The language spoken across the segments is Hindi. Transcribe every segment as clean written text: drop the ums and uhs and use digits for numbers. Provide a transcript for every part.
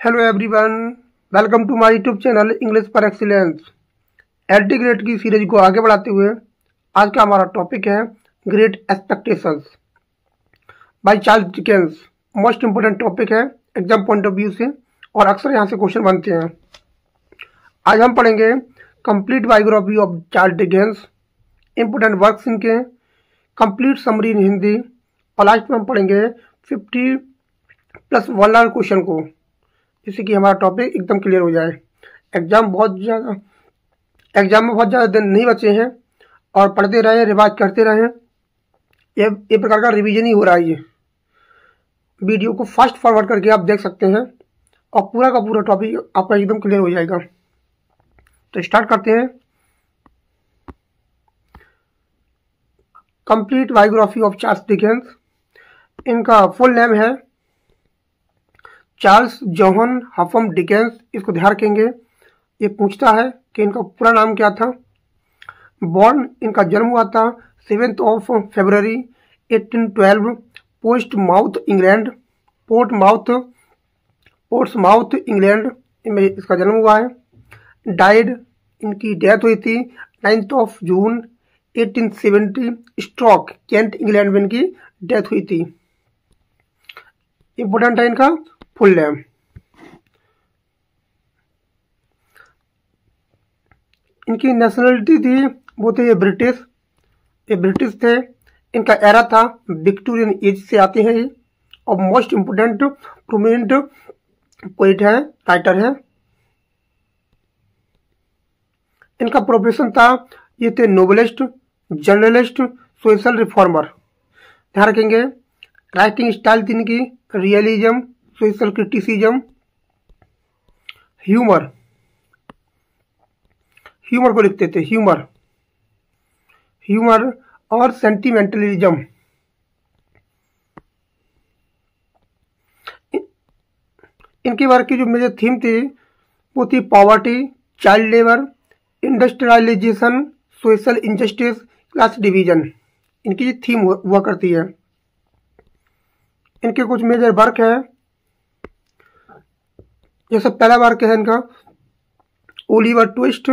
Hello everyone, welcome to my YouTube channel English for excellence. LT grade की सीरीज को आगे बढ़ाते हुए आज का हमारा टॉपिक है great expectations by Charles Dickens. Most important topic है एग्जाम पॉइंट ऑफ व्यू से और अक्सर यहाँ से क्वेश्चन बनते हैं। आज हम पढ़ेंगे complete biography of Charles Dickens, important works इनके, कंप्लीट समरी इन हिंदी और लास्ट में हम पढ़ेंगे 50 + 1 लाख क्वेश्चन को, जिससे कि हमारा टॉपिक एकदम क्लियर हो जाए। एग्जाम में बहुत ज़्यादा दिन नहीं बचे हैं और पढ़ते रहें, रिवाइज करते रहें। ये प्रकार का रिवीजन ही हो रहा है। ये वीडियो को फास्ट फॉरवर्ड करके आप देख सकते हैं और पूरा का पूरा टॉपिक आपका एकदम क्लियर हो जाएगा। तो स्टार्ट करते हैं। Complete biography of Charles Dickens. इनका फुल नेम है चार्ल्स जोहन हफम डिकेंस। इसको ध्यान रखेंगे, ये पूछता है कि इनका पूरा नाम क्या था। बॉर्न, इनका जन्म हुआ था 7 फरवरी 1812 पोर्ट्समाउथ इंग्लैंड में इसका जन्म हुआ है। डाइड, इनकी डेथ हुई थी 9 जून 1870 स्ट्रोक, केंट इंग्लैंड में इनकी डेथ हुई थी। इंपोर्टेंट है इनका फुल नेम। इनकी नेशनलिटी थी वो थे ये ब्रिटिश थे। इनका एरा था विक्टोरियन एज से आते हैं ये, और मोस्ट इम्पोर्टेंट प्रोमिनेंट पोइट है, राइटर है। इनका प्रोफेशन था, ये थे नोवेलिस्ट, जर्नलिस्ट, सोशल रिफॉर्मर। ध्यान रखेंगे राइटिंग स्टाइल थी इनकी रियलिज्म, सोशल क्रिटिसिज्म, ह्यूमर को लिखते थे, ह्यूमर और सेंटिमेंटलिज्म। इनके वर्क की जो मेजर थीम थी वो थी poverty, child labour, industrialisation, social injustice, class division. इनकी थीम हुआ करती है। इनके कुछ मेजर वर्क है, जैसे पहला वर्क है इनका ओलिवर ट्विस्ट,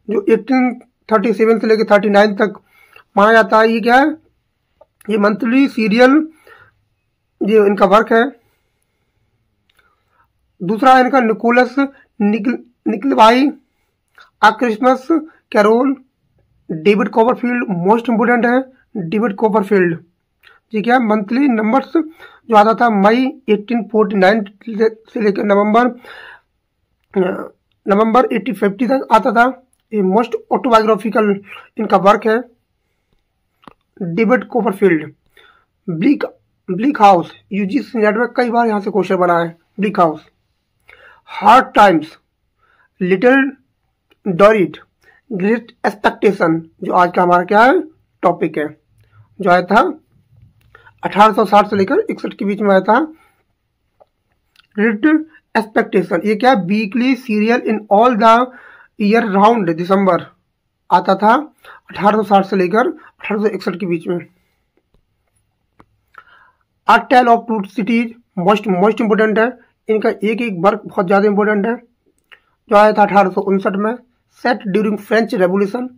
जो 1837 से लेकर 39 तक माना जाता है। ये क्या है? ये मंथली सीरियल, ये इनका वर्क है। दूसरा है इनका Nicholas Nickleby, a Christmas carol, David Copperfield. Most important है डेविड कॉपरफील्ड जी। क्या मंथली नंबर्स जो आता था मई 1849 से लेकर नवंबर 1850 तक आता था। ये मोस्ट ऑटोबायोग्राफिकल इनका वर्क है David Copperfield. Bleak House, UGC NET में कई बार यहाँ से क्वेश्चन बना है। Bleak House, Hard Times, Little Dorrit, Great Expectation, जो आज का हमारा क्या है टॉपिक है, जो आया था 1860 से लेकर 61 के बीच में आया था। ग्रेट एक्सपेक्टेशन, ये क्या weekly serial in all the year round December आता था 1860 से लेकर 1861 के बीच में। A tale of two cities, most important है। इनका एक वर्क बहुत ज़्यादा इंपॉर्टेंट है, जो आया था 1859 में। सेट ड्यूरिंग फ्रेंच रेवोल्यूशन,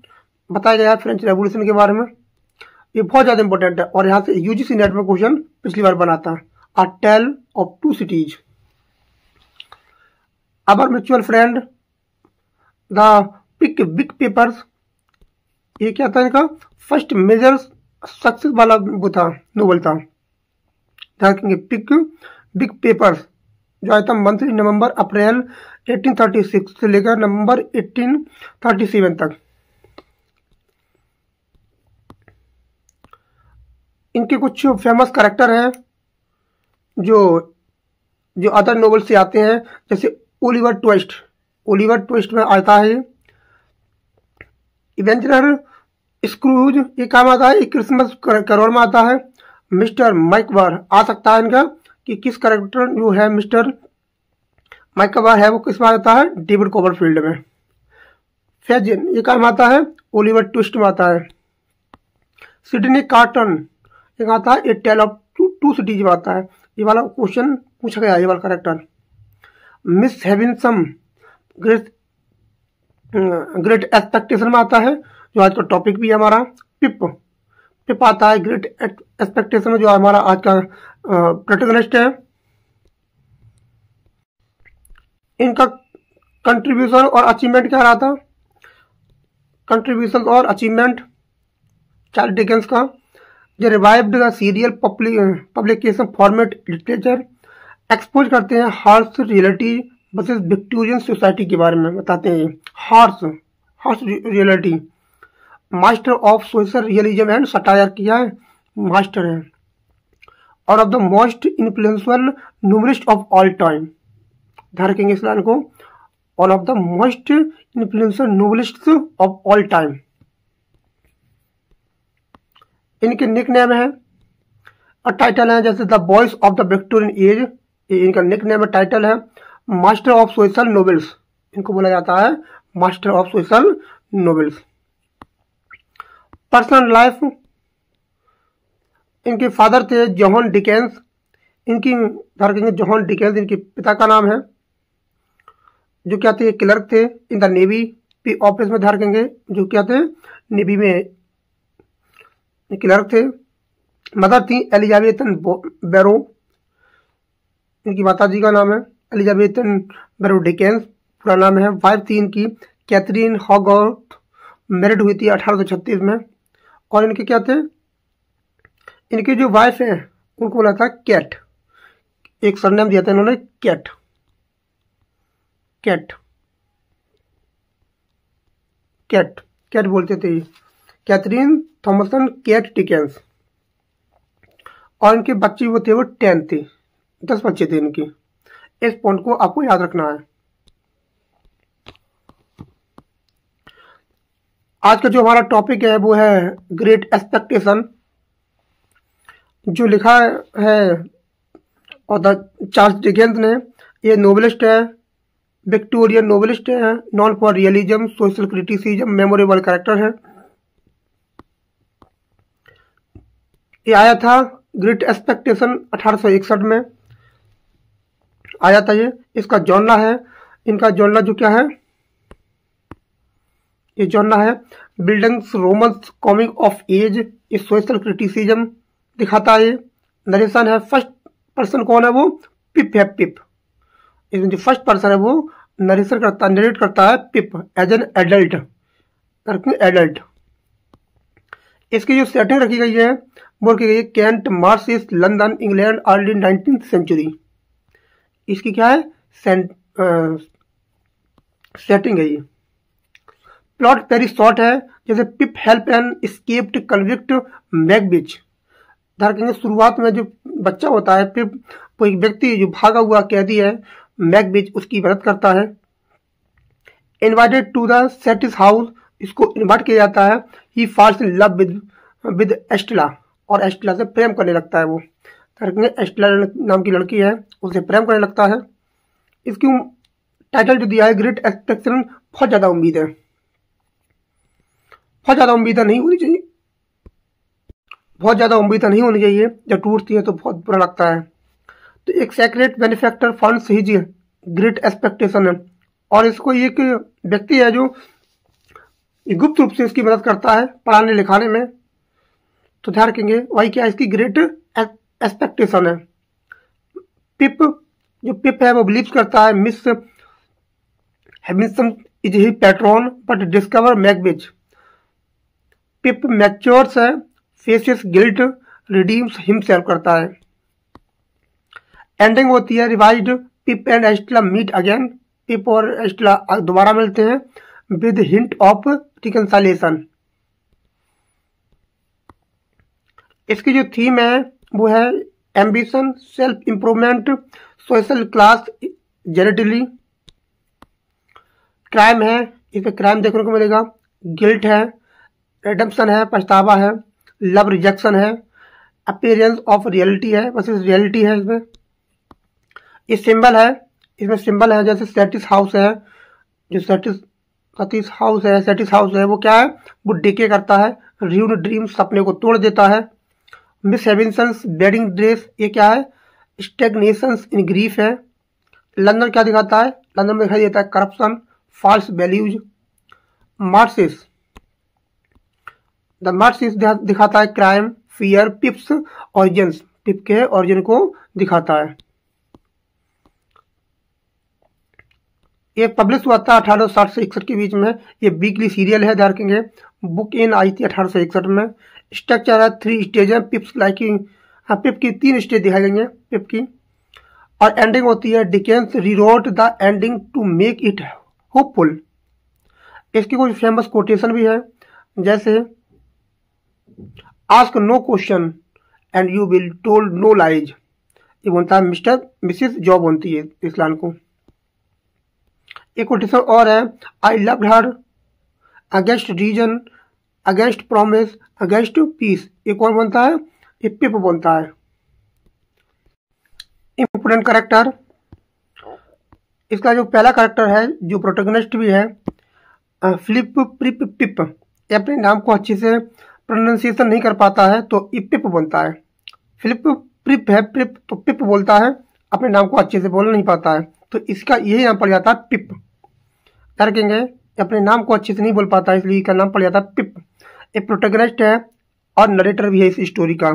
बताया गया फ्रेंच रेवोल्यूशन के बारे में। ये बहुत ज़्यादा इंपॉर्टेंट है और यहाँ से यूजीसी नेट में क्वेश्चन पिछली बार बना था। A tale of two cities, our mutual friend, the big papers. ये क्या था इनका फर्स्ट मेजर सक्सेस वाला वो था, नोवेल था। ध्यान रखेंगे बिग पेपर्स, जो आया था मंथली नवंबर अप्रैल 1836 से लेकर नवंबर 1837 तक। इनके कुछ फेमस कैरेक्टर हैं जो अदर नोवेल से आते हैं, जैसे ओलिवर ट्विस्ट में आता है। इवेंचर स्क्रूज, ये काम आता है, क्रिसमस कैरोल में आता है। मिस्टर माइकबर आ सकता है इनका कि किस कैरेक्टर जो है मिस्टर माइकबर है वो किस में आता है, डेविड कॉपरफील्ड में। फेजिन, ये काम आता है ओलिवर ट्विस्ट में आता है। सिडनी कार्टन, एक आता है ए टेल ऑफ टू सिटीज में आता है। ये वाला क्वेश्चन पूछा गया, ये वाला character. Miss Havisham great great expectation में आता है, जो आज का टॉपिक भी है हमारा। पिप पिप आता है ग्रेट एक्सपेक्टेशन में, जो हमारा आज का प्रोटैगनिस्ट है। इनका कंट्रीब्यूशन और अचीवमेंट क्या रहा था? कंट्रीब्यूशन और अचीवमेंट चार्ल्स डिकेंस का, जो revived the serial publication format literature, expose करते हैं harsh reality versus Victorian society के बारे में बताते हैं। Harsh reality, master of social realism and satire किया है, मास्टर है, और of the most influential novelist of all time. ध्यान रखेंगे इस लाइन को, one of the most influential novelist of all time. इनके निक नेम है और टाइटल है, जैसे the voice of the Victorian age, इनका निक नेम है, टाइटल है मास्टर ऑफ सोशल नोवेल्स, इनको बोला जाता है master of social novels. Personal life, इनके फादर थे जॉन डिकेंस, इनकी ध्यान रखेंगे जॉन डिकेंस इनके पिता का नाम है, जो क्या थे क्लर्क थे इन द नेवी ऑफिस में। ध्यान रखेंगे जो क्या थे नेवी में क्लर्क थे। मदर थी एलिजाबेथन बैरो, इनकी माता जी का नाम है एलिजाबेथन बैरो डिकेंस, पूरा नाम है। वाइफ थी इनकी कैथरीन हॉगवर्थ, मैरिड हुई थी 1836 में। और इनके क्या थे, इनकी जो वाइफ है उनको बोला था कैट, एक सरनेम दिया था इन्होंने कैट, कैट कैट कैट बोलते थे, कैथरीन थॉमसन कैट डिकेंस। और इनके बच्चे वो थे, वो 10 थे, 10 बच्चे थे इनके। इस पॉइंट को आपको याद रखना है। आज का जो हमारा टॉपिक है वो है ग्रेट एक्सपेक्टेशन, जो लिखा है और द चार्ल्स डिकेंस ने। ये नोवेलिस्ट है, विक्टोरियन नोवेलिस्ट है, non for realism, social criticism, memorable character है। ये आया था ग्रेट एक्सपेक्टेशन 1861 में आया था ये। इसका जॉनरा है, इनका जॉनरा जो क्या है, ये जॉनरा है bildungsroman coming of age, ये सोशल क्रिटिसिज्म दिखाता है। नरेशन है, फर्स्ट पर्सन कौन है वो, पिप है, पिप। इसमें जो फर्स्ट पर्सन है वो नरेशन करता है, नरेट करता है पिप एज एन एडल्ट, एडल्ट। इसकी जो सेटिंग रखी गई है वो रखी गई है Kent, marshes, London, England, early 19th century. इसकी क्या है सेटिंग है ये। प्लॉट वेरी शॉर्ट है, जैसे पिप हेल्प एन एस्केप्ड कन्विक्ट मैगबिच। ध्यान रखेंगे शुरुआत में जो बच्चा होता है पिप, वो एक व्यक्ति जो भागा हुआ कैदी है मैगबिच, उसकी मदद करता है। Invited to the Satis House, इसको इन्वाइट किया जाता है। He falls in love with Estella, और एस्टेला से प्रेम करने लगता है वो। एस्टेला नाम की लड़की है, उससे प्रेम करने लगता है। इसकी टाइटल जो दिया है ग्रेट एक्सपेक्टेशन, बहुत ज्यादा उम्मीद है, बहुत ज्यादा उम्मीद नहीं होनी चाहिए, बहुत ज्यादा उम्मीद नहीं होनी चाहिए। जब टूटती है तो बहुत बुरा लगता है। तो एक secret benefactor funds his great expectation है, और इसको एक व्यक्ति है जो गुप्त रूप से इसकी मदद करता है पढ़ाने लिखाने में। तो ध्यान रखेंगे वही क्या इसकी ग्रेट एक्सपेक्टेशन है। पिप, जो पिप है वो बिलीव करता है मिस हैमिल्टन is he patron but discover Magwitch. Pip matures है, फेसेस गिल्ट, रिडीम्स हिमसेल्फ करता है। एंडिंग होती है revised, Pip and Estella meet again, Pip और एस्टेला दोबारा मिलते हैं विद हिंट ऑफ रिकंसिलिएशन। इसकी जो थीम है वो है ambition, self improvement, social class gentility. Crime है, इसमें क्राइम देखने को मिलेगा, गिल्ट है, रिडेम्पशन है, पछतावा है, लव रिजेक्शन है, अपीयरेंस ऑफ रियलिटी है, बस रियलिटी है इसमें। ये सिंबल है, इसमें सिंबल है जैसे सेटिस हाउस है, जो सेटिस हाउस है वो क्या है, वो डिके करता है, र्यून ड्रीम सपने को तोड़ देता है। मिस हैविंसन्स वेडिंग ड्रेस, ये क्या है, स्टेगनेशंस इन ग्रीफ है, लंदन क्या दिखाता है? लंदन में दिखाई देता है corruption, false values. Marxist, the Marxist दिखाता है crime, fear. Pip's origins, Pip के ऑरिजिन को दिखाता है। ये पब्लिश हुआ था 1860 से 61 के बीच में। ये वीकली सीरियल है, ध्यान रखेंगे। बुक इन आई थी 1861 में। स्ट्रक्चर है 3 स्टेज है। पिप्स लाइक पिप की 3 स्टेज दिखाई देंगे पिप की। और एंडिंग होती है Dickens rewrote the ending to make it hopeful. इसकी कुछ फेमस कोटेशन भी है, जैसे ask no question and you will told no lies. ये बोलता है मिस्टर मिसिस जॉब बोलती है इस लाइन को। एक कोटेशन और है, I loved her against reason, against promise, against peace. ये कौन बनता है? ये पिप बनता है। इंपोर्टेंट कैरेक्टर, इसका जो पहला कैरेक्टर है, जो प्रोटैगनिस्ट भी है, फिलिप प्रिप पिप। ये अपने नाम को अच्छे से प्रोनाउंसिएशन नहीं कर पाता है तो ये पिप बनता है। फिलिप प्रिप है, प्रिप तो पिप बोलता है, अपने नाम को अच्छे से बोल नहीं पाता है तो इसका यही नाम पड़ जाता है पिप। रखेंगे, अपने नाम को अच्छे से नहीं बोल पाता है इसलिए इसका नाम पड़ जाता है पिप। एक प्रोटैगनिस्ट है और नरेटर भी है इस स्टोरी का।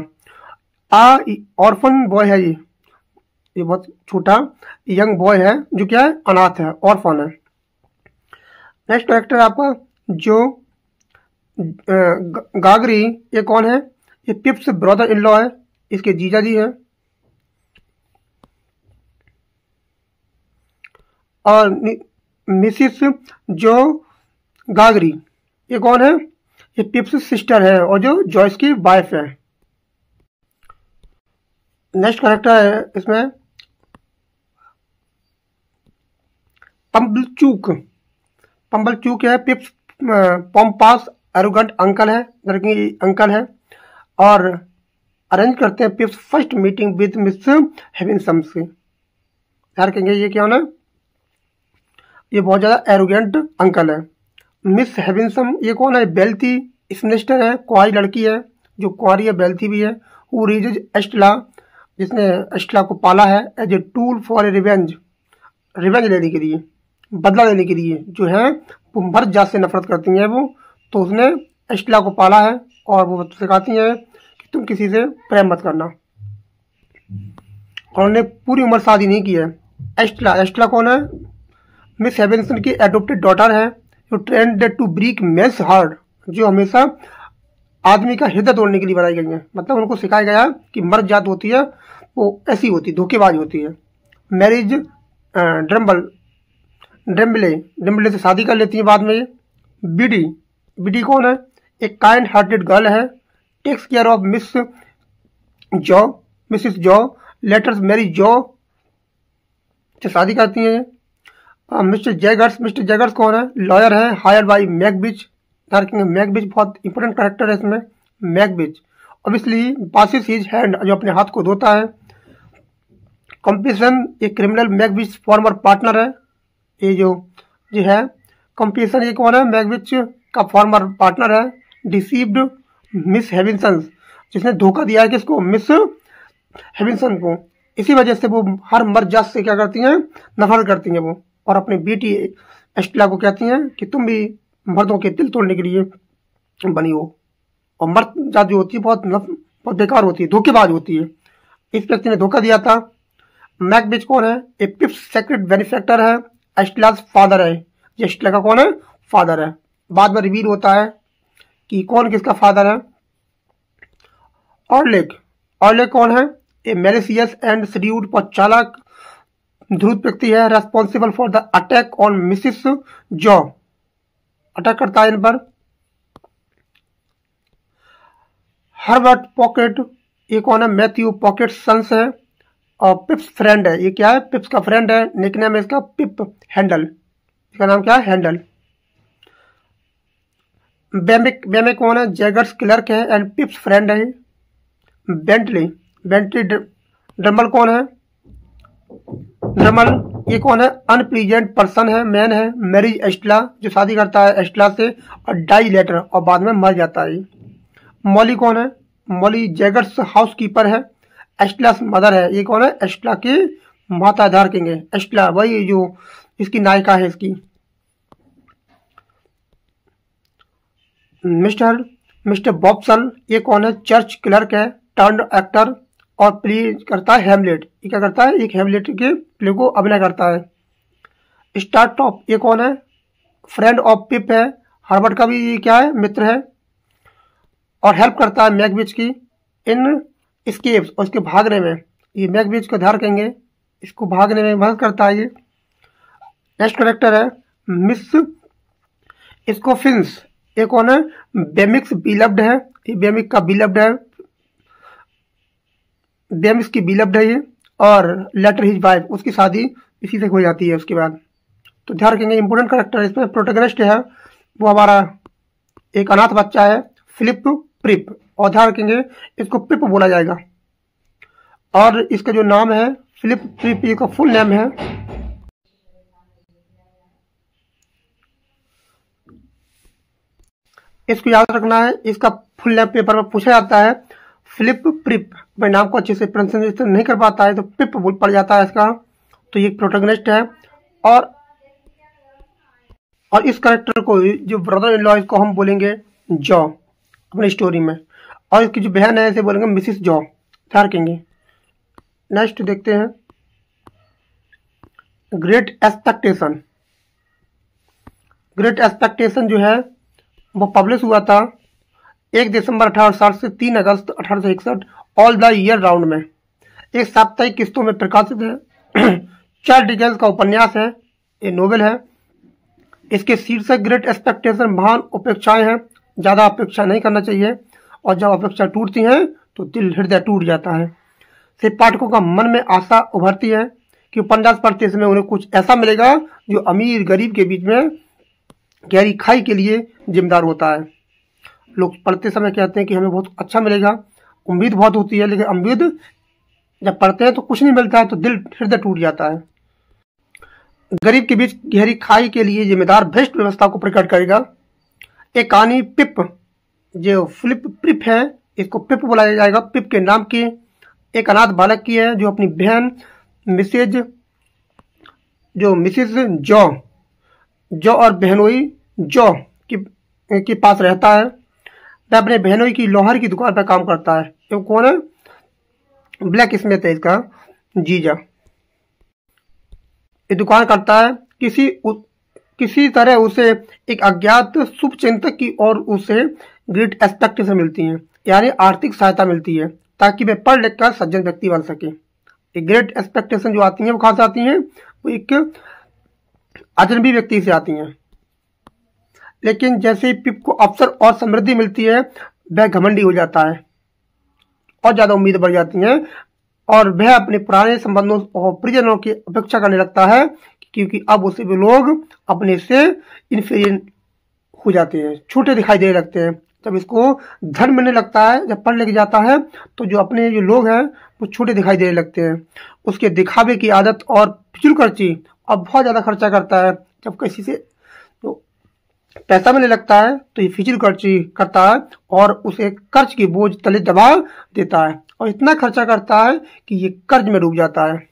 ऑर्फन बॉय है ये बहुत छोटा यंग बॉय है जो क्या है, अनाथ है, ऑर्फन है। नेक्स्ट कैरेक्टर आपका जो गागरी, ये कौन है? ये पिप्स ब्रदर इन लॉ है, इसके जीजा जी है। और मिसिस जो गागरी, ये कौन है? ये पिप्स सिस्टर है और जो जॉयस की वाइफ है। नेक्स्ट कैरेक्टर है इसमें पंबलचूक। पंबलचूक है पिप्स पॉम्पास एरोगेंट अंकल है, अंकल है। और अरेंज करते हैं Pip's first meeting with Miss Havisham से। यार कहेंगे ये क्या होना, ये बहुत ज्यादा एरोगेंट अंकल है। मिस हेविनसम ये कौन है? बेल्थी मिनिस्टर है, कुआरी लड़की है, जो कुआरी है बेल्थी भी है। हु रेजेज एस्टला, जिसने एस्टला को पाला है as a tool for a revenge, revenge लेने के लिए, बदला लेने के लिए। जो है वो मर्द जात से नफरत करती हैं वो, तो उसने एस्टला को पाला है और वो सिखाती है कि तुम किसी से प्रेम मत करना। और उन्होंने पूरी उम्र शादी नहीं की है। एस्टला कौन है? मिस हेविनसन की एडोप्टेड डॉटर है, जो trained to break men's heart, जो हमेशा आदमी का हृदय तोड़ने के लिए बनाई गई है। मतलब उनको सिखाया गया कि मर्द जात होती है वो ऐसी होती है, धोखेबाज होती है। मैरिज ड्रम्बले से शादी कर लेती है बाद में। बीडी कौन है? एक काइंड हार्टेड गर्ल है, takes care of Mrs Joe, later marry Joe से शादी करती है। मिस्टर जैगर्स कौन है? लॉयर है, हायर्ड बाई मैकबिच। मैकबिच बहुत इंपॉर्टेंट कैरेक्टर है इसमें। मैकबिच ऑब्वियसली पासिस हिज हैंड, जो अपने हाथ को धोता है। कॉम्पिटिशन, ये क्रिमिनल मैकबिच फॉर्मर पार्टनर है। ये जो है कॉम्पिटिशन, ये कौन है? मैकबिच का फॉर्मर पार्टनर है। डिसीव्ड मिस हेविनसन, जिसने धोखा दिया है किसको? मिस हेविनसन को। इसी वजह से वो हर मर्द जात से क्या करती हैं? नफरत करती हैं वो। और अपनी बेटी एस्टेला को कहती हैं कि तुम भी मर्दों के दिल तोड़ने के लिए बनी हो। और मर्द जात जो होती है बहुत बेकार होती है, धोखेबाज होती है। इस व्यक्ति ने धोखा दिया था। मैकबिच कौन है? ए पिप्स सेक्रेट बेनिफैक्टर है, एस्टेला's फादर है। ये एस्टेला का कौन है? फादर है। बाद में रिवील होता है कि कौन किसका फादर है। ऑर्लेक कौन है? ए मैलिशियस एंड श्रीव्ड, बहुत चालाक धूर्त व्यक्ति है, responsible for the attack on Mrs jaw, attack करता है इन पर। हर्बर्ट पॉकेट, ये कौन है? मैथ्यू पॉकेट सन्स है और पिप्स फ्रेंड है। ये क्या है? पिप्स का फ्रेंड है, निकनेम है इसका पिप हैंडल। इसका नाम क्या है? हैंडल। बेमे कौन है? जैगर्स क्लर्क है एंड पिप्स फ्रेंड है। बेंटली ड्रमल कौन है? ड्रमल ये कौन है? अनप्लीजेंट पर्सन है, मैन है। मैरिज एस्टेला, जो शादी करता है एस्टेला से और डाई लेटर, और बाद में मर जाता है। मॉली कौन है? मॉली जैगर्स हाउस कीपर है, एस्टेला's मदर है। ये कौन है? एस्टेला की माता ध्यान रखेंगे एस्टेला, वही जो इसकी नायिका है इसकी। मिस्टर मिस्टर बॉब्सन, ये कौन है? चर्च क्लर्क है, टर्न्ड एक्टर और प्ले करता है हेमलेट। ये क्या करता है? एक हेमलेट के प्ले को अभिनय करता है। स्टार टॉप, ये कौन है? फ्रेंड ऑफ पिप है, हार्वर्ड का भी क्या है? मित्र है और हेल्प करता है मैकबीच की इन स्केप्स, और इसके भागने में। ये मैकबीच का ध्यान रखेंगे, इसको भागने में मदद करता है ये। नेक्स्ट करेक्टर है मिस स्कोफिन्स, ये कौन है? बेमिक्स बिलव्ड है, ये बेमिक का बिलव्ड है, बेमिक्स की बिलव्ड है ये। और लेटर हिज वाइफ, उसकी शादी इसी से हो जाती है उसके बाद। तो ध्यान रखेंगे इंपोर्टेंट करेक्टर इसमें प्रोटैगनिस्ट है वो हमारा एक अनाथ बच्चा है फिलिप प्रिप, और ध्यान रखेंगे इसको पिप बोला जाएगा। और इसका जो नाम है फिलिप प्रिप, ये का फुल नेम है। इसको याद रखना है, इसका फुल नेम पेपर में पूछा जाता है। फिलिप प्रिप, भाई नाम को अच्छे से प्रोनाउंसिएशन नहीं कर पाता है तो पिप बोल पड़ जाता है इसका। तो ये प्रोटैगनिस्ट है। और इस कैरेक्टर को जो ब्रदर इन लॉ, इसको हम बोलेंगे जॉ अपनी स्टोरी में, और इसकी जो बहन है इसे बोलेंगे मिसिस जॉ, ध्यान रखेंगे। नेक्स्ट देखते हैं ग्रेट एक्सपेक्टेशन। ग्रेट एक्सपेक्टेशन जो है वो पब्लिश हुआ था 1 दिसंबर 1860 से 3 अगस्त 1861 ऑल द ईयर राउंड में। एक साप्ताहिक किस्तों में प्रकाशित है। चार्ल्स डिकेंस का उपन्यास है, ये नोवेल है। इसके शीर्षक ग्रेट एक्सपेक्टेशन, महान अपेक्षाएं हैं। ज़्यादा अपेक्षा नहीं करना चाहिए, और जब अपेक्षा टूटती हैं तो दिल हृदय टूट जाता है। से पाठकों का मन में आशा उभरती है कि उपन्यास पढ़ते समय उन्हें कुछ ऐसा मिलेगा जो अमीर गरीब के बीच में गहरी खाई के लिए जिम्मेदार होता है। लोग पढ़ते समय कहते हैं कि हमें बहुत अच्छा मिलेगा, उम्मीद बहुत होती है, लेकिन उम्मीद जब पढ़ते हैं तो कुछ नहीं मिलता है तो दिल हृदय टूट जाता है। गरीब के बीच गहरी खाई के लिए जिम्मेदार भ्रष्ट व्यवस्था को प्रकट करेगा। एक कहानी पिप, जो फिलिप प्रिप है इसको पिप बुलाया जाएगा। पिप के नाम की एक अनाथ बालक की है जो अपनी बहन मिसिस जॉ और बहनोई जॉ के पास रहता है। वह अपने बहनोई की लोहार की दुकान पर काम करता है। ये कौन है? ब्लैक स्मिथ है इसका जीजा। ये दुकान करता है। किसी तरह उसे एक अज्ञात शुभ चिंतक की और उसे ग्रेट एक्सपेक्टेशन मिलती है, यानी आर्थिक सहायता मिलती है ताकि वे पढ़ लिख कर सज्जन व्यक्ति बन सके। एक ग्रेट एक्सपेक्टेशन जो आती हैं वो कहाँ से आती हैं? वो एक अजनबी व्यक्ति से आती हैं। लेकिन जैसे ही पिप को अवसर और समृद्धि मिलती है वह घमंडी हो जाता है और ज्यादा उम्मीद बढ़ जाती हैं, और वह अपने पुराने संबंधों और परिजनों की अपेक्षा करने लगता है, क्योंकि अब उसे भी लोग अपने से इन्फीरियर हो जाते हैं, छोटे दिखाई देने लगते हैं। जब इसको धन मिलने लगता है, जब पढ़ लिख जाता है, तो जो अपने जो लोग हैं वो छोटे दिखाई देने लगते हैं। उसके दिखावे की आदत और फिजूल खर्ची, अब बहुत ज़्यादा खर्चा करता है। जब किसी से तो पैसा मिलने लगता है तो ये फिजूल खर्ची करता है और उसे कर्ज की बोझ तले दबा देता है, और इतना खर्चा करता है कि ये कर्ज में डूब जाता है।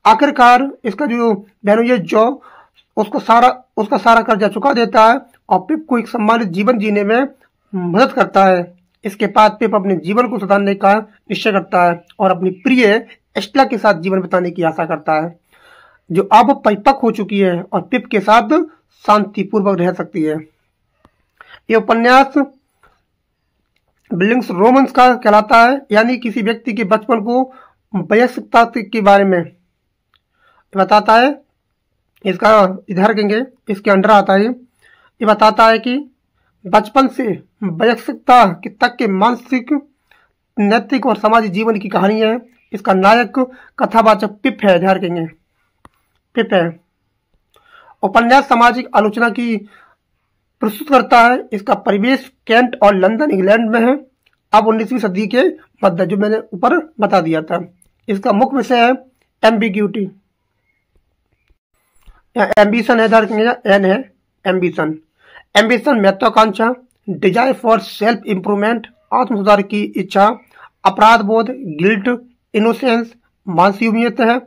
आखिरकार इसका जो बहनोई जॉ उसका सारा कर्जा चुका देता है और पिप को एक सम्मानित जीवन जीने में मदद करता है। इसके बाद पिप अपने जीवन को सुधारने का निश्चय करता है और अपनी प्रिय एस्टेला के साथ जीवन बिताने की आशा करता है, जो अब परिपक्व हो चुकी है और पिप के साथ शांतिपूर्वक रह सकती है। यह उपन्यास बिलिंग्स रोमांस का कहलाता है, यानी किसी व्यक्ति के बचपन को वयस्कता के बारे में बताता है। इसका इधर रखेंगे, इसके अंडर आता है। ये बताता है कि बचपन से वयस्कता तक के मानसिक, नैतिक और सामाजिक जीवन की कहानी है। इसका नायक कथावाचक पिप है, ध्यान रखेंगे पिप है। उपन्यास सामाजिक आलोचना की प्रस्तुत करता है। इसका परिवेश कैंट और लंदन इंग्लैंड में है, अब 19वीं सदी के मध्य, जो मैंने ऊपर बता दिया था। इसका मुख्य विषय है एम्बिग्यूटी, एम्बिशन है, एन है एम्बिशन। एम्बिशन महत्वाकांक्षा, डिजायर फॉर सेल्फ इंप्रूवमेंट, आत्म सुधार की इच्छा, अपराध बोध, गिल्ट, इनोसेंस, मानसीयत है,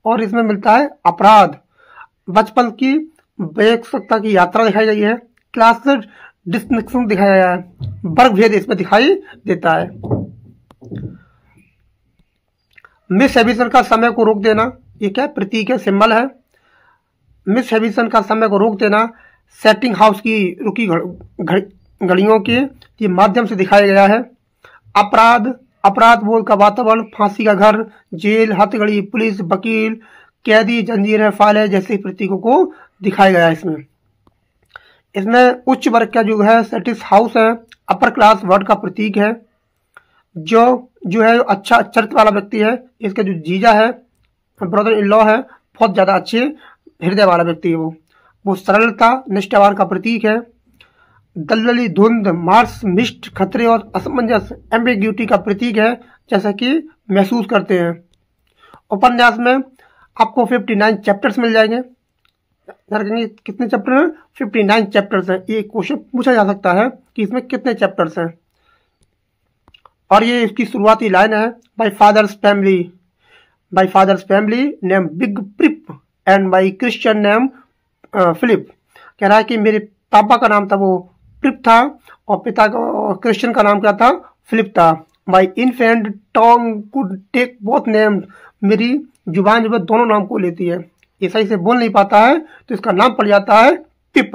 और इसमें मिलता है अपराध। बचपन की बेसकता की यात्रा दिखाई गई है। क्लास डिस्टिंक्शन दिखाया गया है। वर्ग भेद इसमें दिखाई देता है। मिस हैविसन का समय को रोक देना, ये क्या प्रतीक है, सिंबल है। मिस हैविसन का समय को रोक देना सेटिंग हाउस की रुकी घड़ियों के माध्यम से दिखाया गया है। अपराध, अपराध बोध का वातावरण, फांसी का घर, जेल, हथकड़ी, पुलिस, वकील, कैदी, जंजीरें, फाइलें जैसे प्रतीकों को दिखाया गया है। इसमें उच्च वर्ग का जो है सेटिस हाउस है, अपर क्लास वर्ड का प्रतीक है। जो है अच्छा चरित्र वाला व्यक्ति है। इसका जो जीजा है, ब्रदर इन लॉ है, बहुत ज्यादा अच्छे हृदय वाला व्यक्ति है। वो सरलता, निष्ठावान का प्रतीक है। दलदली, धुंध, मार्स, मिस्ट, खतरे और असमंजस, एम्बिग्यूटी का प्रतीक है, जैसा कि महसूस करते हैं। उपन्यास में आपको 59 चैप्टर्स मिल जाएंगे। कितने चैप्टर हैं? 59 चैप्टर्स हैं। ये क्वेश्चन पूछा जा सकता है कि इसमें कितने चैप्टर्स हैं। और ये इसकी शुरुआती लाइन है, my father's family name being Pirrip and my Christian name Philip. कह रहा है कि मेरे पापा का नाम था वो प्रिप था और पिता का क्रिश्चियन का नाम क्या था, फिलिप था। My infant tongue could take both name, मेरी जुबान जो है दोनों नाम को लेती है। ये सही से बोल नहीं पाता है तो इसका नाम पड़ जाता है Pip.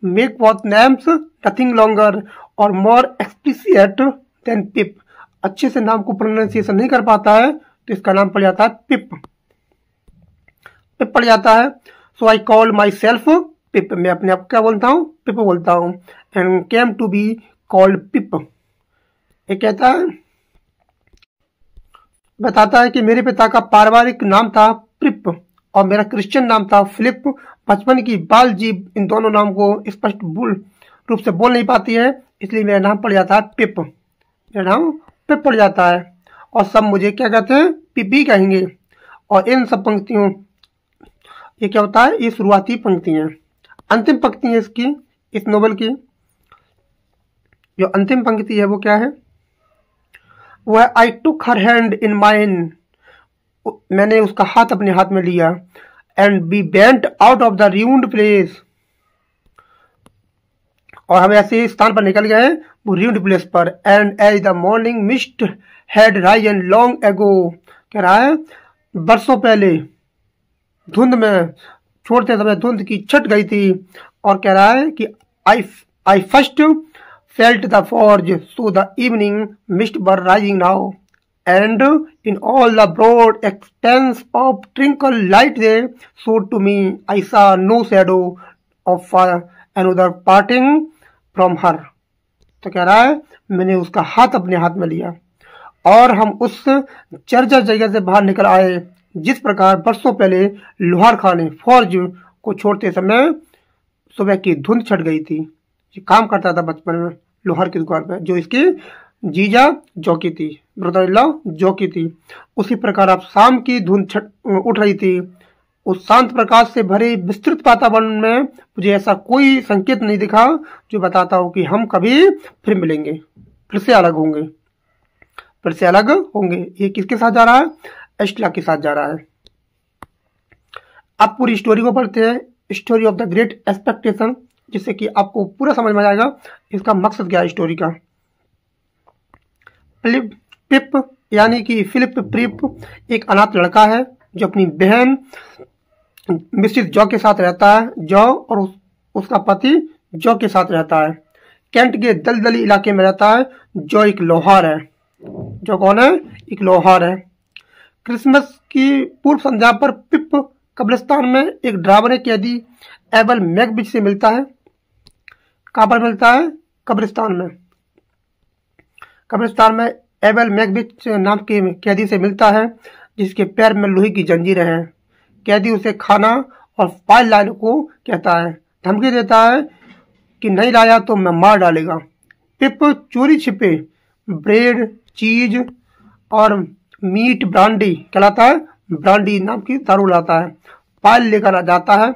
Make both names nothing longer और मोर एक्सप्लिसिट देन पिप। अच्छे से नाम को प्रोनाउंसिएशन नहीं कर पाता है तो इसका नाम पड़ जाता है पिप पड़ जाता है। सो आई कॉल माई सेल्फ पिप, मैं अपने आप क्या बोलता हूँ, पिप बोलता हूँ। And came to be called Pip. ये कहता है, बताता है कि मेरे पिता का पारिवारिक नाम था प्रिप और मेरा क्रिश्चियन नाम था फिलिप। बचपन की बाल जीभ इन दोनों नाम को स्पष्ट रूप से बोल नहीं पाती है, इसलिए मेरा नाम पड़ जाता है पिप। मेरा नाम पिप पड़ जाता है और सब मुझे क्या कहते हैं, पिपी कहेंगे। और इन सब पंक्तियों, ये क्या होता है, ये शुरुआती पंक्ति है। अंतिम पंक्ति है इसकी, इस नोवेल की जो अंतिम पंक्ति है वो क्या है, वो है आई टुक हर हैंड इन माइन, मैंने उसका हाथ अपने हाथ में लिया। And we went out of the ruined place, और हम ऐसे स्थान पर निकल गए वो रूइंड प्लेस पर। And as the morning mist had risen long ago, कह रहा है बरसों पहले धुंध में, छोड़ते समय धुंध की छट गई थी। और कह रहा है कि I first felt the forge so the evening mist were rising now and in all the broad expanse of twinkle light they showed to me, I saw no shadow of another parting from her। तो कह रहा है मैंने उसका हाथ अपने हाथ में लिया और हम उस चर्चा जगह से बाहर निकल आए जिस प्रकार बरसों पहले लोहार खाने फौज को छोड़ते समय सुबह की धुंध छट गई थी। ये काम करता था बचपन में लोहार की दुकान पर, जो इसकी जीजा जौकी थी, ब्रदर इन लॉ जौकी थी। उसी प्रकार अब शाम की धुंध उठ रही थी। उस शांत प्रकाश से भरे विस्तृत वातावरण में मुझे ऐसा कोई संकेत नहीं दिखा जो बताता हो कि हम कभी फिर मिलेंगे, फिर से अलग होंगे। ये किसके साथ जा रहा है, एस्टेला के साथ जा रहा है। अब पूरी स्टोरी को पढ़ते हैं, story of the great expectation, जिससे कि आपको पूरा समझ में आएगा इसका मकसद क्या है स्टोरी का। पिप यानी कि फिलिप प्रिप एक अनाथ लड़का है जो अपनी बहन मिसेस जॉ के साथ रहता है। जॉ और उसका पति जॉ के साथ रहता है। कैंट के दलदली इलाके में रहता है। जॉ एक लोहार है। जॉ कौन है, एक लोहार है। क्रिसमस की पूर्व संध्या पर पिप कब्रिस्तान में एक ड्राइवर कैदी एबल मैकबिच से मिलता है। कहाँ पर मिलता है, कब्रिस्तान में एबल मैकबिच नाम के कैदी से मिलता है जिसके पैर में लोहे की जंजीरें हैं। कैदी उसे खाना और फाइल लाने को कहता है, धमकी देता है कि नहीं लाया तो मैं मार डालेगा। पिप चोरी छिपे ब्रेड, चीज और मीट ब्रांडी कहलाता है, ब्रांडी नाम की दारू लाता है। फाइल लेकर जाता है।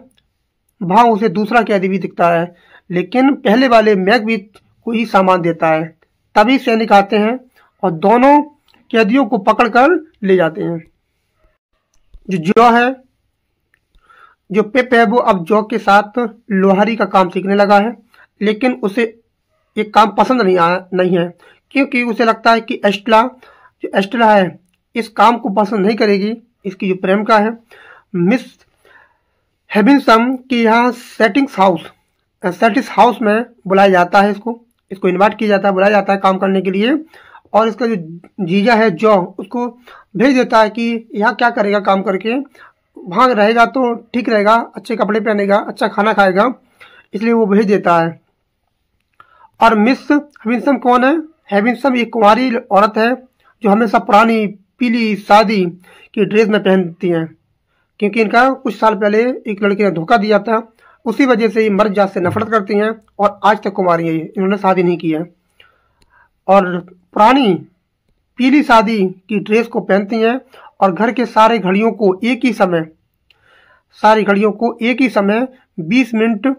वहां उसे दूसरा कैदी भी दिखता है, लेकिन पहले वाले मैकबिच को ही सामान देता है। तभी सैनिक आते हैं और दोनों कैदियों को पकड़कर ले जाते हैं। जो है, जो पिप है वो अब जॉ के साथ लोहारी का काम सीखने लगा है, लेकिन उसे ये काम पसंद नहीं है, क्योंकि उसे लगता है कि एस्ट्ला है इस काम को पसंद नहीं करेगी। इसकी जो प्रेमिका है मिस हेबिनसम के यहाँ सेटिस हाउस में बुलाया जाता है, इसको इनवाइट किया जाता है, बुलाया जाता है काम करने के लिए। और इसका जो जीजा है जॉ उसको भेज देता है कि यहाँ क्या करेगा काम करके, वहाँ रहेगा तो ठीक रहेगा, अच्छे कपड़े पहनेगा, अच्छा खाना खाएगा, इसलिए वो भेज देता है। और मिस हेबिनसम कौन है? हेबिनसम एक कुंवारी औरत है जो हमेशा पुरानी पीली शादी की ड्रेस में पहनती हैं, क्योंकि इनका कुछ साल पहले एक लड़के ने धोखा दिया था, उसी वजह से ये मर्द जात से नफरत करती हैं और आज तक कुंवारी है, इन्होंने शादी नहीं की है और पुरानी पीली शादी की ड्रेस को पहनती हैं और घर के सारी घड़ियों को एक ही समय 20 मिनट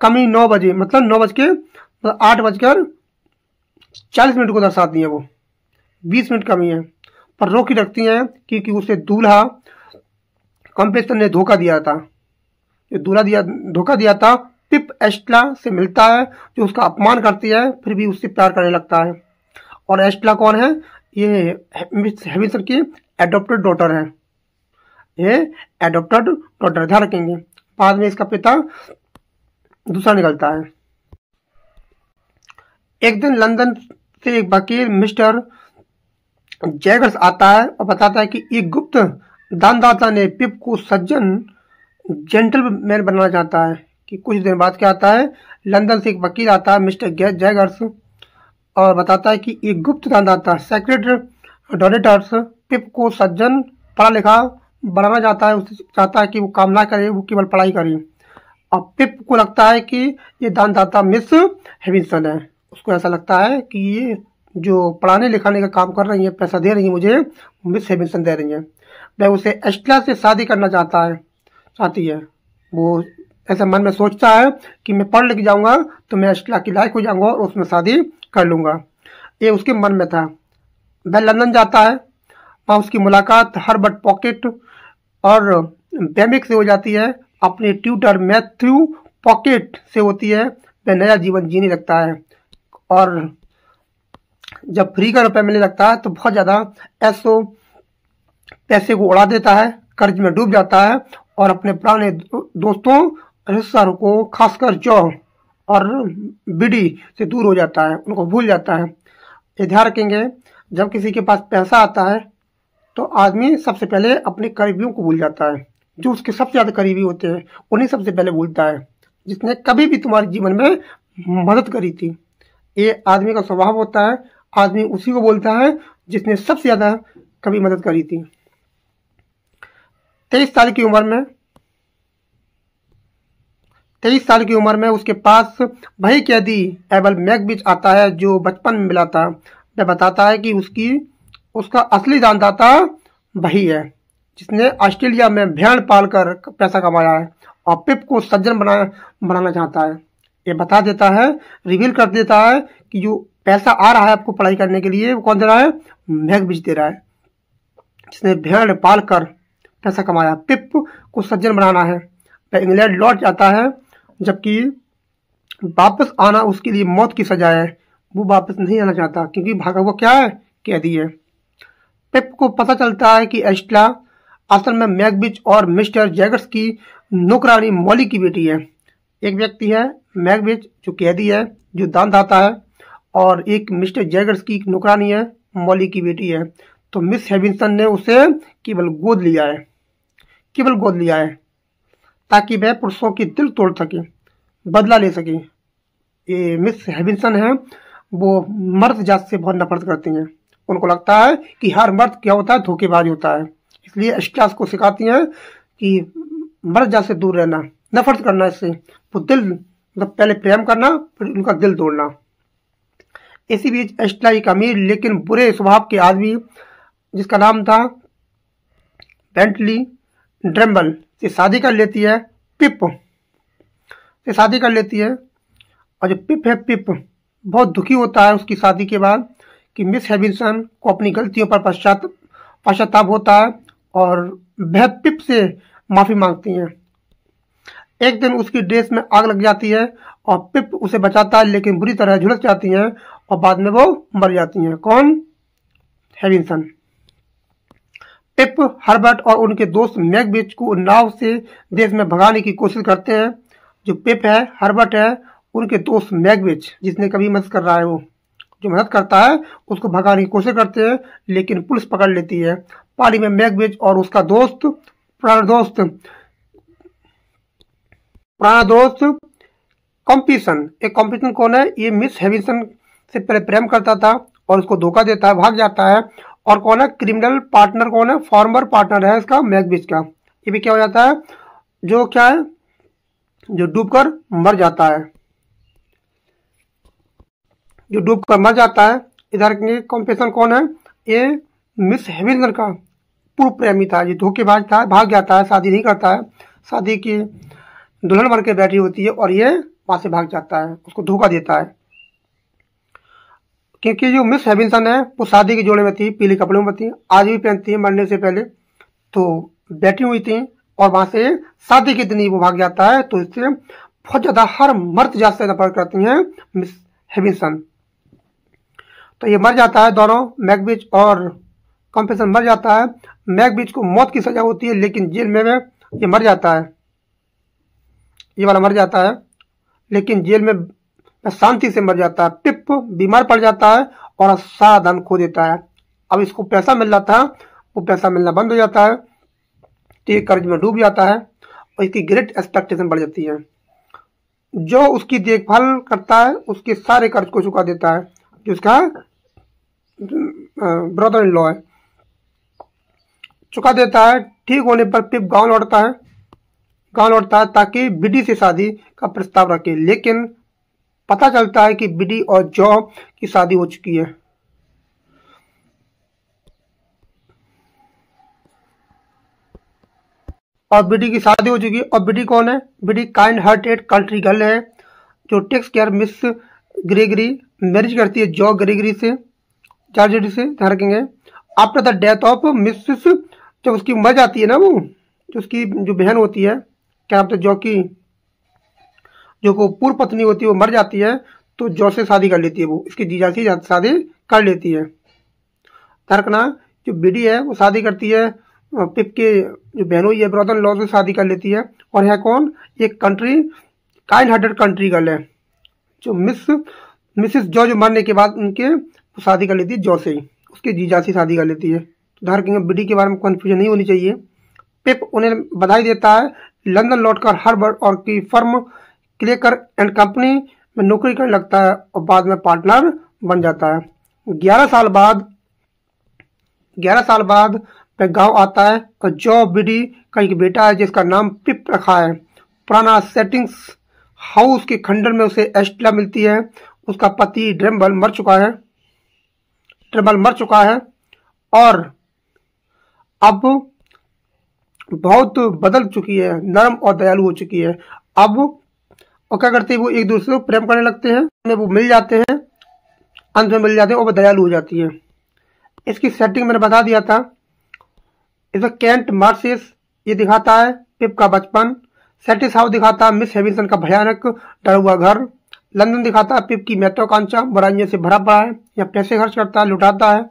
कमी 9 बजे, मतलब 8:40 को दर्शाती हैं। वो 20 मिनट कमी है पर रोक ही रखती हैं, क्योंकि उसे दूल्हा कॉम्पेस्टर ने धोखा दिया था। धोखा दिया था। पिप एस्ट्ला से मिलता है जो उसका अपमान करती है, फिर भी उससे प्यार करने लगता है। और एस्ट्ला कौन है? ये मिस हेबिनसन की एडॉप्टेड डॉटर है। ध्यान रखेंगे। बाद में इसका पिता दूसरा निकलता है। एक दिन लंदन से एक वकील मिस्टर जैगर्स आता है और बताता है कि एक गुप्त दानदाता ने पिप को सज्जन जेंटलमैन बनाना चाहता है। कि कुछ दिन बाद क्या आता है, लंदन से एक वकील आता है मिस्टर जैगर्स और बताता है कि एक गुप्त दानदाता सेक्रेट डोनेटर्स पिप को सज्जन पढ़ा लिखा बनाना चाहता है। उसे चाहता है कि वो काम ना करे, वो केवल पढ़ाई करे। और पिप को लगता है कि ये दानदाता मिस हेबिनसन है। उसको ऐसा लगता है कि ये जो पढ़ाने लिखाने का काम कर रही है, पैसा दे रही है मुझे, मिस हेबिनसन दे रही है। वह उसे एस्ट्ला से शादी करना चाहती है। वो ऐसा मन में सोचता है कि मैं पढ़ लिख जाऊंगा तो मैं एस्ट्ला की लायक हो जाऊंगा और उसमें शादी कर लूंगा। ये उसके मन में था। वह लंदन जाता है, वहाँ उसकी मुलाकात हर्बर्ट पॉकेट और बेमिक से हो जाती है। अपने ट्यूटर मैथ्यू पॉकेट से होती है। वह नया जीवन जीने लगता है और जब फ्री का रुपया मिलने लगता है तो बहुत ज़्यादा पैसे को उड़ा देता है, कर्ज में डूब जाता है और अपने पुराने दोस्तों रिश्तेदारों को, खासकर जॉ और बिडी से दूर हो जाता है, उनको भूल जाता है। ये ध्यान रखेंगे, जब किसी के पास पैसा आता है तो आदमी सबसे पहले अपने करीबियों को भूल जाता है। जो उसके सबसे ज़्यादा करीबी होते हैं उन्हें सबसे पहले भूलता है, जिसने कभी भी तुम्हारे जीवन में मदद करी थी। ये आदमी का स्वभाव होता है। आदमी उसी को बोलता है जिसने सबसे ज़्यादा कभी मदद करी थी। 23 साल की उम्र में उसके पास वही कैदी एबल मैकबिच आता है जो बचपन में मिला था। वह बताता है कि उसका असली दानदाता वही है जिसने ऑस्ट्रेलिया में भेड़ पालकर पैसा कमाया है और पिप को सज्जन बनाना चाहता है। ये बता देता है, रिवील कर देता है कि जो पैसा आ रहा है आपको पढ़ाई करने के लिए, वो कौन दे रहा है? मैकबिच दे रहा है, जिसने भेड़ पालकर पैसा कमाया। पिप को सज्जन बनाना है। वह इंग्लैंड लौट जाता है, जबकि वापस आना उसके लिए मौत की सजा है। वो वापस नहीं आना चाहता क्योंकि भागा वो क्या है? कैदी है। पिप को पता चलता है कि एस्ट्ला असल में मैकबिच और मिस्टर जैगर्स की नौकरानी मॉली की बेटी है। एक व्यक्ति है मैकबिच जो कैदी है, जो दानदाता है, और एक मिस्टर जैगर्स की नौकरानी है, मॉली की बेटी है। तो मिस हेबिनसन ने उसे केवल गोद लिया है ताकि वह पुरुषों की दिल तोड़ सके, बदला ले सके। ये मिस हेबिनसन है, वो मर्द जात से बहुत नफरत करती हैं। उनको लगता है कि हर मर्द क्या होता है? धोखेबाज होता है। इसलिए एस्ट्ला को सिखाती हैं कि मर्द जात से दूर रहना, नफरत करना इससे। वो दिल, मतलब पहले प्रेम करना फिर उनका दिल तोड़ना। इसी बीच एस्ट्ला एक अमीर लेकिन बुरे स्वभाव के आदमी जिसका नाम था बेंटली ड्रेम्बल से शादी कर लेती है। और जो पिप है, पिप बहुत दुखी होता है उसकी शादी के बाद कि मिस हेबिनसन को अपनी गलतियों पर पश्चाताप होता है और वह पिप से माफी मांगती है। एक दिन उसकी ड्रेस में आग लग जाती है और पिप उसे बचाता है, लेकिन बुरी तरह झुलस जाती है और बाद में वो मर जाती हैं। कौन? हेविंसन। पिप, हर्बर्ट और उनके दोस्त मैकबेथ को नाव से देश में भगाने की कोशिश करते हैं। जो पिप है, हर्बर्ट है, उनके दोस्त मैकबेथ, जिसने कभी मदद कर रहा है, वो जो मदद करता है उसको भगाने की कोशिश करते हैं, लेकिन पुलिस पकड़ लेती है। पानी में मैकबेथ और उसका पुराना दोस्त कॉम्पिसन। एक कॉम्पिसन कौन है? ये मिस हेविंसन से पहले प्रेम करता था और उसको धोखा देता है, भाग जाता है। और कौन है? क्रिमिनल पार्टनर कौन है? फॉर्मर पार्टनर है इसका, मैकबेथ का। ये भी क्या हो जाता है? जो क्या है? जो डूबकर मर जाता है, जो डूबकर मर जाता है। इधर के कॉम्पिसन कौन है? ये मिस हेविंसन का पूर्व प्रेमी था, ये धोखेबाज था, भाग जाता है, शादी नहीं करता है, शादी की दुल्हन बन के बैठी होती है और ये वहां से भाग जाता है, उसको धोखा देता है। क्योंकि जो मिस हेविंसन है वो शादी के जोड़े में थी, पीले कपड़ों में थी, आज भी पहनती है, मरने से पहले तो बैठी हुई थी, और वहां से शादी के दिन ही वो भाग जाता है। तो इससे बहुत ज्यादा हर मर्द जात से नफरत करती हैं मिस हेविंसन। तो ये मर जाता है, दोनों मैकबेथ और कॉम्पिसन मर जाता है। मैकबेथ को मौत की सजा होती है, लेकिन जेल में ये मर जाता है, ये वाला मर जाता है, लेकिन जेल में शांति से मर जाता है। पिप बीमार पड़ जाता है और सारा धन खो देता है। अब इसको पैसा मिल रहा था, वो पैसा मिलना बंद हो जाता है, तो ये कर्ज में डूब जाता है और इसकी ग्रेट एक्सपेक्टेशन बढ़ जाती है। जो उसकी देखभाल करता है उसके सारे कर्ज को चुका देता है, जो उसका ब्रदर इन लॉ है, चुका देता है। ठीक होने पर पिप गांव लौटता है ताकि बिडी से शादी का प्रस्ताव रखे, लेकिन पता चलता है कि बिडी और जॉ की शादी हो चुकी है। और बिडी की शादी हो चुकी है। और बिडी कौन है? Biddy kind hearted country girl है, जो टेक्स केयर मिस ग्रेगरी, मैरिज करती है जॉ ग्रेगरी से, ध्यान रखेंगे। After the death of Mrs, जब उसकी मर जाती है ना, वो जो उसकी जो बहन होती है, क्या नाम था, जॉ की, जो को पूर्व पत्नी होती है, वो मर जाती है, तो जॉ से शादी कर लेती है, वो इसकी जीजा से शादी कर लेती है। रखना, जो बिडी है वो शादी करती है पिप के जो बहन हुई है ब्रदर इन लॉ से शादी कर लेती है। और है कौन? ये country kind hearted country girl है, जो मिसेस जॉ जो मरने के बाद उनके शादी कर लेती है जॉ से ही, उसके जीजा से शादी कर लेती है। ध्यान रखेंगे, बिडी के बारे में कंफ्यूजन नहीं होनी चाहिए। पिप उन्हें बधाई देता है, लंदन लौटकर हर्बर्ट और की फर्म क्लेकर एंड कंपनी में नौकरी करने लगता है और बाद में पार्टनर बन जाता है। 11 साल बाद वह गांव आता है और जॉ बिडी का एक बेटा है जिसका नाम पिप रखा है। पुराना सेटिंग्स हाउस के खंडर में उसे एस्टेला मिलती है। उसका पति ड्रेम्बल मर चुका है और अब बहुत बदल चुकी है, नरम और दयालु हो चुकी है। अब वो क्या करते हैं, वो एक दूसरे को प्रेम करने लगते हैं, वो मिल जाते हैं, अंत में मिल जाते हैं और वो दयालु हो जाती है। इसकी सेटिंग मैंने बता दिया था। इसमें कैंट मार्सेस ये दिखाता है पिप का बचपन, सेटिस हाउस दिखाता है मिस हेविंसन का भयानक डरा हुआ घर, लंदन दिखाता है पिप की महत्वाकांक्षा बुराइयों से भरा पड़ा है या पैसे खर्च करता है, लुटाता है,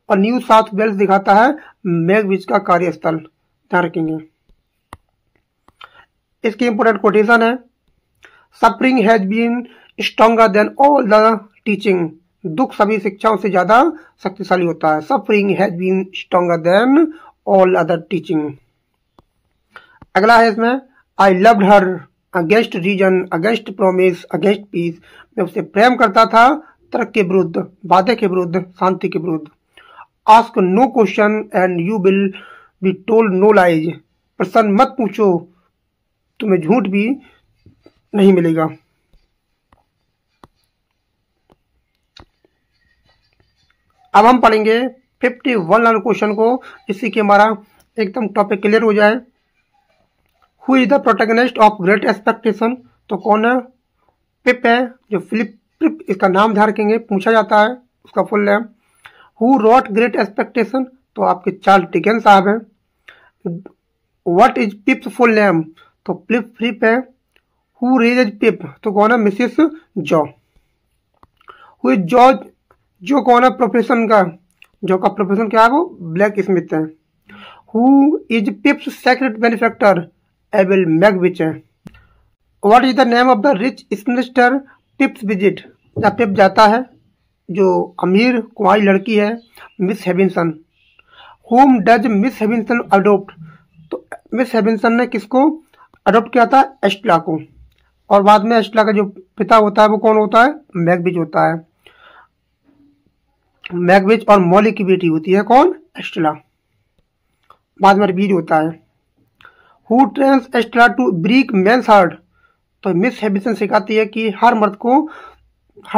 और न्यू साउथ वेल्स दिखाता है मैकबेथ का कार्यस्थल। ध्यान रखेंगे। इसकी इंपोर्टेंट कोटेशन है, suffering has been stronger than all the teaching, दुख सभी शिक्षाओं से ज्यादा शक्तिशाली होता है। Suffering has been stronger than all other teaching. अगला है इसमें, I loved her against reason, against promise, against peace, मैं उससे प्रेम करता था तर्क के विरुद्ध, वादे के विरुद्ध, शांति के विरुद्ध। Ask no question and you will be told no lies, प्रश्न मत पूछो, तुम्हें झूठ भी नहीं मिलेगा। अब हम पढ़ेंगे 51 नंबर क्वेश्चन को, जिससे कि हमारा एकदम टॉपिक क्लियर हो जाए। Who is the protagonist of great expectation, तो कौन है? पिप है, जो फिलिप पिप, इसका नाम ध्यान रखेंगे, पूछा जाता है उसका full name. Who wrote great expectation, तो आपके चार्ल्स डिकेंस साहब हैं। What is पिप्स full name? तो पिप है। हु रेजेज पिप? तो कौन है? Mrs jaw. Who is George? जो कौन है प्रोफेशन का? जो का प्रोफेशन क्या है? वो ब्लैक स्मिथ है। Who is Pip's secret benefactor? Abel Magwitch है। What is the name of the rich mister Pip's visit? जब पिप जाता है, जो अमीर कुंवारी लड़की है Miss Havisham. Whom does Miss Havisham adopt? तो मिस हेविंसन ने किसको अडोप्ट किया था? एस्ट्ला को। और बाद में एस्ट्ला का जो पिता होता है वो कौन होता है? मैगविच होता है। मैगविच और मॉली की बेटी होती है कौन? एस्ट्ला। बाद में रिपीट होता है। Who trains Estella to break men's heart? तो मिस हेविंसन सिखाती है कि हर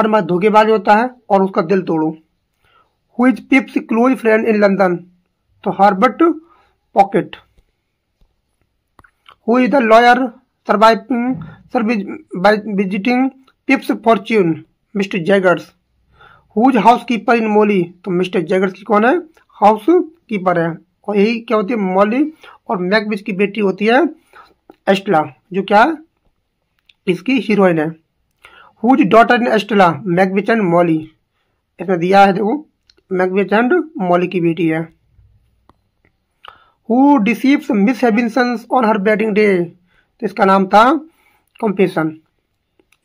मर्द धोखेबाज होता है और उसका दिल तोड़ो। Who is Pip's close friend in London? तो Herbert Pocket. Who is the lawyer visiting Pip's fortune? Mister Jaggers. Whose housekeeper in Molly? तो मिस्टर जैगर्स की कौन है? हाउस कीपर है। और यही क्या होती है? मॉली और मैगविच की बेटी होती है एस्ट्ला, जो क्या है? इसकी हीरोइन है। Whose daughter in Estella? Magwitch and Molly. इसमें दिया है देखो, मैगविच एंड मॉली की बेटी है। Who deceives Miss Havisham on her wedding day? तो इसका नाम था कॉम्पेशन।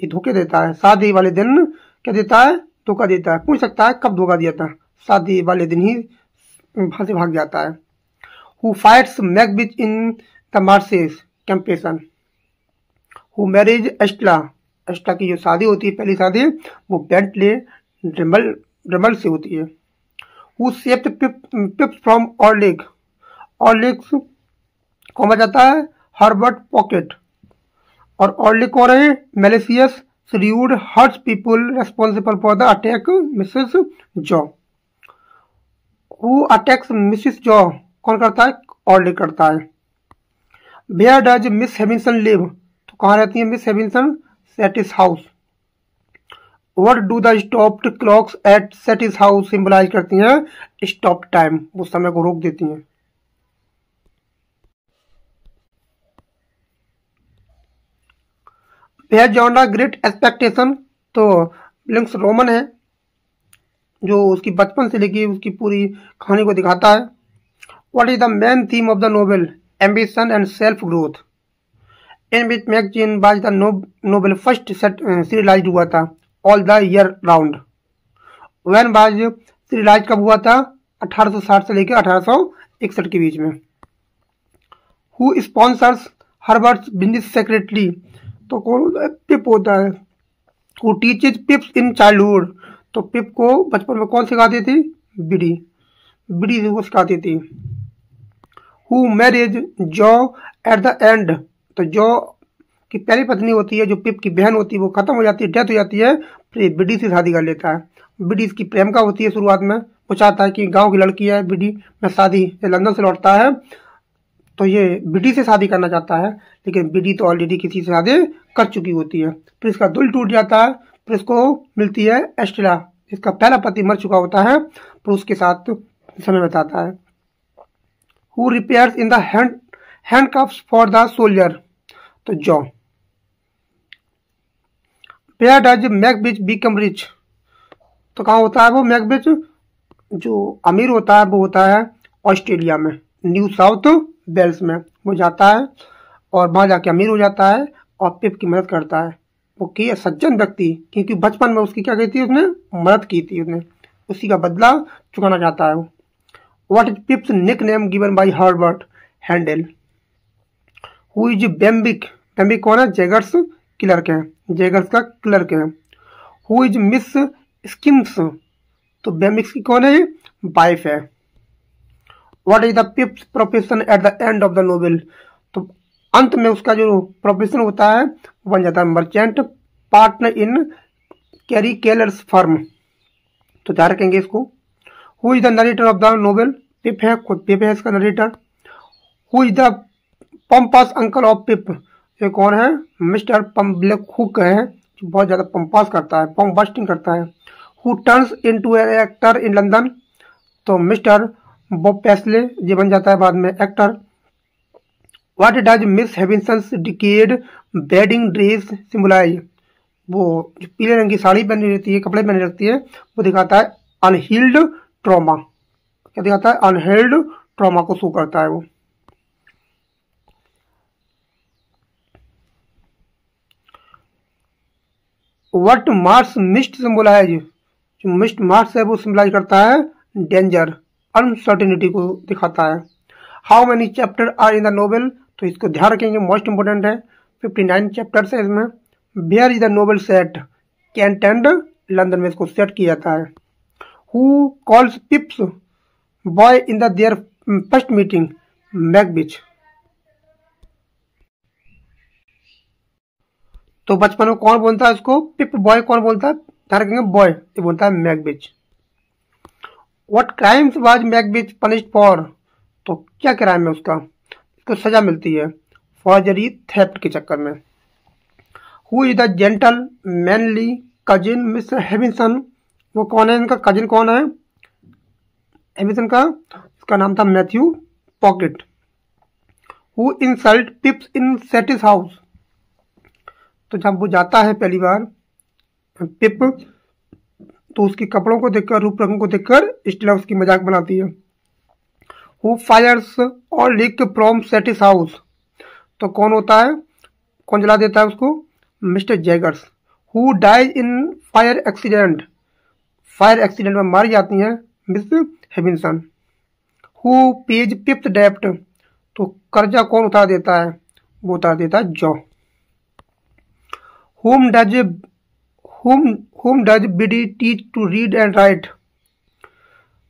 ये धोखे देता है शादी वाले दिन। क्या देता है? धोखा देता है। पूछ सकता है कब धोखा दिया था? शादी वाले दिन ही वहां से भाग जाता है। Who fights Magwitch in the marshes? Compeyson. Who marries Estella? Estella की जो शादी होती है, पहली शादी, वो बेंटले ड्रेमल से होती है। Who saved Pip's from Orlick? Orlick's कौन बचाता है? Herbert Pocket. और ऑर्लिक कौन है? Malicious shrewd hurts people responsible for the attack Mrs. Jaw. Who attacks Mrs. Jaw? कौन करता है? ऑर्लिक करता है। Where does Miss Hevinson live? तो कहाँ रहती है Miss Havisham? Satis house. What do the stopped clocks at Satis house symbolize करती हैं? स्टॉप टाइम, वो समय को रोक देती हैं। Beyond the great expectation? तो लिंक्स रोमन है, जो उसकी बचपन से लेकर उसकी पूरी कहानी को दिखाता है। What is the main theme of the novel? Ambition and self growth. In which magazine was the novel first serialised हुआ था? All the year round. When was serialised कब हुआ था? 1860 से लेकर 1861 के बीच में। Who sponsors Herbert's business secretary? तो कौन होता है? पिप होता है। Who teaches पिप्स in childhood? तो पिप को बचपन में कौन सिखाती थी? बिडी वो सिखाती थी। Who marriage jaw eight the and? तो जॉ की पहली पत्नी होती है, जो पिप की बहन होती है, वो खत्म हो जाती है, डेथ हो जाती है, फिर बिडी से शादी कर लेता है। बिडी इसकी प्रेम का होती है शुरुआत में। वो चाहता है कि गांव की लड़की है बिडी, मैं शादी, लंदन से लौटता है तो ये बिडी से शादी करना चाहता है, लेकिन बिडी तो ऑलरेडी किसी से शादी कर चुकी होती है। फिर इसका दिल टूट जाता है। फिर इसको मिलती है एस्ट्ला, इसका पहला पति मर चुका होता है, फिर उसके साथ समय बिताता है। Who repairs in the handcuffs for the soldier? तो Joe. Where does Magwitch become rich? तो कहाँ होता है वो मैगविच? जो अमीर होता है वो होता है ऑस्ट्रेलिया में, न्यू साउथ वेल्स में। वो जाता है और वहाँ जाके अमीर हो जाता है और पिप की मदद करता है। वो की सज्जन व्यक्ति, क्योंकि बचपन में उसकी क्या की थी? उसने मदद की थी, उसने उसी का बदला चुकाना चाहता है वो। What is Pip's nickname given by Herbert Handel? Who is Wemmick? Wemmick कौन है? जैगर्स क्लर्क है, जैगर्स का क्लर्क है। Who is Miss Skiffins? तो बेम्बिक्स की कौन है? वाइफ है। What is the Pip's profession at the end of the novel? तो अंत में उसका जो प्रोफेशन होता है वो बन जाता है merchant partner in Clarriker's firm. तो ध्यान रखेंगे इसको। Who is the narrator of the novel? Pip है, खुद पिप है इसका narrator. Who is the pompous uncle of Pip? ये कौन है? मिस्टर ब्लैक हुक है, जो बहुत ज्यादा पंपास करता है, पंप बस्टिंग करता है। Who turns into an actor in London? तो मिस्टर बॉब पेस्ले, ये बन जाता है बाद में actor. What does Miss Havisham's decayed wedding dress symbolize? वो जो पीले रंग की साड़ी पहनी रहती है, कपड़े पहने रखती है, वो दिखाता है अनहील्ड ट्रॉमा। क्या दिखाता है? अनहील्ड ट्रॉमा को शो करता है वो। What marsh mist symbolise? जो मिस्ट मार्स है वो सिंबलाइज करता है डेंजर, अनसर्टेनिटी को दिखाता है। How many chapter are in the novel? तो इसको ध्यान रखेंगे, मोस्ट इंपोर्टेंट है। 59 चैप्टर्स है इसमें। Where is the novel set? Kent and London में इसको सेट किया जाता है। Who calls Pip's boy in the their first meeting? Magwitch. तो बचपन में कौन बोलता है इसको? पिप बॉय कौन बोलता है? ध्यान रखेंगे, बॉय, ये बोलता है Magwitch. What crimes was Magwitch punished for? तो क्या क्राइम है उसका? इसको सजा मिलती है फॉर्जरी, थेफ्ट के चक्कर में। Who is the gentlemanly cousin Miss Havisham? वो कौन है? इनका कजिन कौन है हेविंसन का? इसका नाम था Matthew pocket. Who insult पिप्स in satis House? तो जब वो जाता है पहली बार पिप, तो उसके कपड़ों को देखकर, रूप रंग को देखकर स्टेला उसकी मजाक बनाती है। Who fires Orlick from Satis House? तो कौन होता है? कौन जला देता है उसको? Mister Jaggers. Who dies in fire accident? Fire accident में मारी जाती हैं Miss Havisham. Who pays Pip's डेप्ट? तो कर्जा कौन उतार देता है? वो उतार देता है Joe. Whom does Biddy teach to read and write?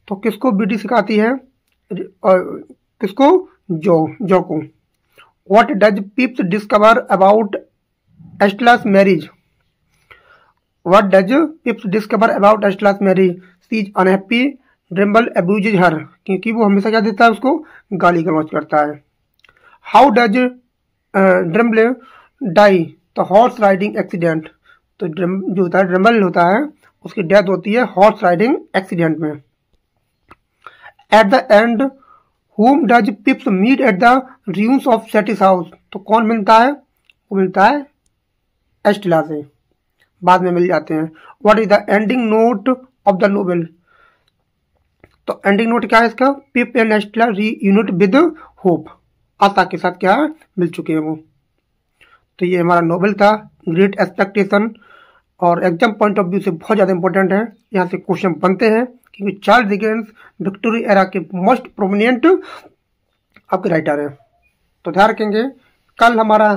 तो किसको बीडी सिखाती है? किसको? जॉ को। What does Pips discover about Estela's marriage? What does Pips discover about Estela's marriage? She is unhappy. Dremel abuses her. क्योंकि वो हमेशा क्या देता है उसको? गाली गलौज करता है। How does Dremel die? तो हॉर्स राइडिंग एक्सीडेंट। तो जो होता है ड्रेमल होता है, उसकी डेथ होती है हॉर्स राइडिंग एक्सीडेंट में। At the end whom does Pips meet at the rooms of Satis House? तो कौन मिलता है? वो मिलता है एस्टेला से, बाद में मिल जाते हैं। What is the ending note of the novel? तो एंडिंग नोट क्या है इसका? पिप and Estella reunite with hope. आशा के साथ क्या है? मिल चुके हैं वो। तो ये हमारा नोवेल था ग्रेट एक्सपेक्टेशन, और एग्जाम पॉइंट ऑफ व्यू से बहुत ज़्यादा इंपॉर्टेंट है। यहाँ से क्वेश्चन बनते हैं क्योंकि चार्ल्स डिकेंस विक्टोरिया एरा के मोस्ट प्रोमिनेंट आपके राइटर हैं। तो ध्यान रखेंगे, कल हमारा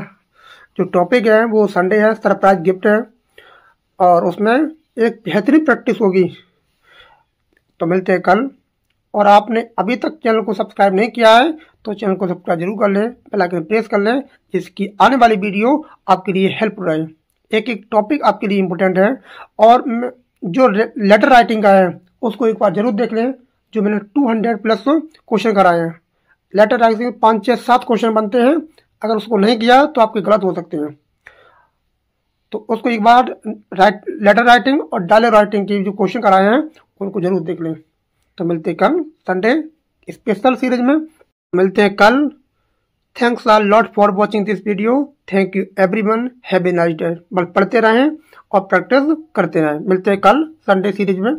जो टॉपिक है वो संडे है, सरप्राइज गिफ्ट है, और उसमें एक बेहतरीन प्रैक्टिस होगी। तो मिलते हैं कल। और आपने अभी तक चैनल को सब्सक्राइब नहीं किया है तो चैनल को सब्सक्राइब जरूर कर लें, बेल आइकन प्रेस कर लें, जिसकी आने वाली वीडियो आपके लिए हेल्प रहे। एक एक टॉपिक आपके लिए इम्पोर्टेंट है। और जो लेटर राइटिंग का है उसको एक बार जरूर देख लें, जो मैंने 200 प्लस क्वेश्चन कराए हैं। लेटर राइटिंग 5, 6, 7 क्वेश्चन बनते हैं, अगर उसको नहीं किया तो आपके गलत हो सकते हैं। तो उसको एक बार लेटर राइटिंग और डायलॉग राइटिंग के जो क्वेश्चन कराए हैं उनको जरूर देख लें। तो मिलते हैं कल संडे स्पेशल सीरीज में, मिलते हैं कल। Thanks a lot for watching this video. Thank you everyone, have a nice day. बस पढ़ते रहें और प्रैक्टिस करते रहें। मिलते हैं कल संडे सीरीज में।